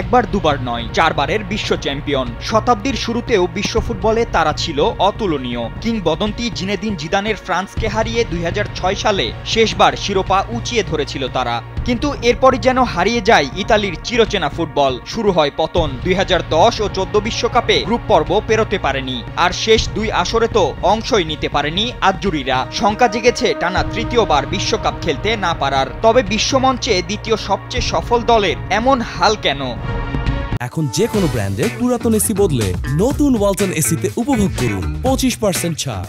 একবার দুবার নয়, 4 বারের বিশ্ব চ্যাম্পিয়ন। শতাব্দীর শুরুতেও বিশ্ব ফুটবলে তারা ছিল অতুলনীয়। কিংবদন্তি জিনেদিন জিদানের ফ্রান্সকে হারিয়ে 2006 সালে শেষবার শিরোপা উঁচিয়ে ধরেছিল তারা। কিন্তু এরপরই যেন হারিয়ে যায় ইতালির চিরচেনা ফুটবল। শুরু হয় পতন। 2010 ও 14 বিশ্বকাপে গ্রুপ পর্ব পেরোতে পারেনি, আর শেষ 2 আসরে তো অংশই নিতে পারেনি আজ্জুরিরা। শঙ্কা জেগেছে টানা তৃতীয়বার বিশ্বকাপ খেলতে না পারার। তবে বিশ্বমঞ্চে দ্বিতীয় সবচেয়ে সফল দলের এমন হাল কেন? এখন যে কোনো ব্র্যান্ডের পুরাতন এসি বদলে নতুন ওয়ালটন এসিতে উপভোগ করুন 25% ছাড়।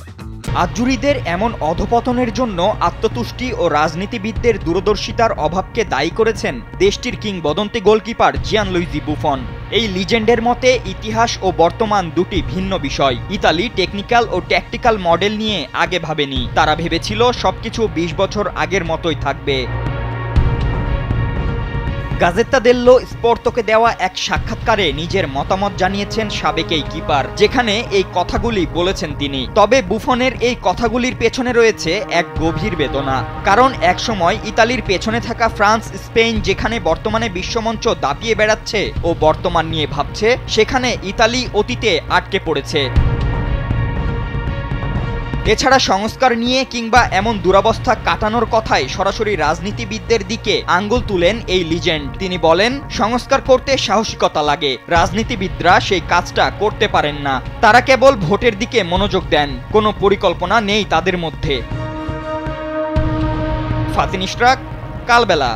আজ্জুরিদের এমন অধপতনের জন্য আত্মতুষ্টি ও রাজনীতিবিদদের দূরদর্শিতার অভাবকে দায়ী করেছেন দেশটির কিংবদন্তি গোলকিপার জিয়ানলুইজি বুফন। এই লিজেন্ডের মতে ইতিহাস ও বর্তমান দুটি ভিন্ন বিষয়। ইতালি টেকনিক্যাল ও ট্যাকটিক্যাল মডেল নিয়ে আগে ভাবেনি। তারা ভেবেছিল সবকিছু 20 বছর আগের মতোই থাকবে। গাজেত্তা দেল্লো স্পোর্তোকে দেওয়া এক সাক্ষাৎকারে নিজের মতামত জানিয়েছেন সাবেক এই কিপার, যেখানে এই কথাগুলি বলেছেন তিনি। তবে বুফনের এই কথাগুলির পেছনে রয়েছে এক গভীর বেদনা। কারণ একসময় ইতালির পেছনে থাকা ফ্রান্স, স্পেন যেখানে বর্তমানে বিশ্বমঞ্চ দাপিয়ে বেড়াচ্ছে ও বর্তমান নিয়ে ভাবছে, সেখানে ইতালি অতীতে আটকে পড়েছে। এছাড়া সংস্কার নিয়ে কিংবা এমন দুরবস্থা কাটানোর কথায় সরাসরি রাজনীতিবিদদের দিকে আঙ্গুল তুলেন এই লিজেন্ড। তিনি বলেন, সংস্কার করতে সাহসিকতা লাগে, রাজনীতিবিদরা সেই কাজটা করতে পারেন না। তারা কেবল ভোটের দিকে মনোযোগ দেন, কোনো পরিকল্পনা নেই তাদের মধ্যে। ফাতিন ইশরাক, কালবেলা।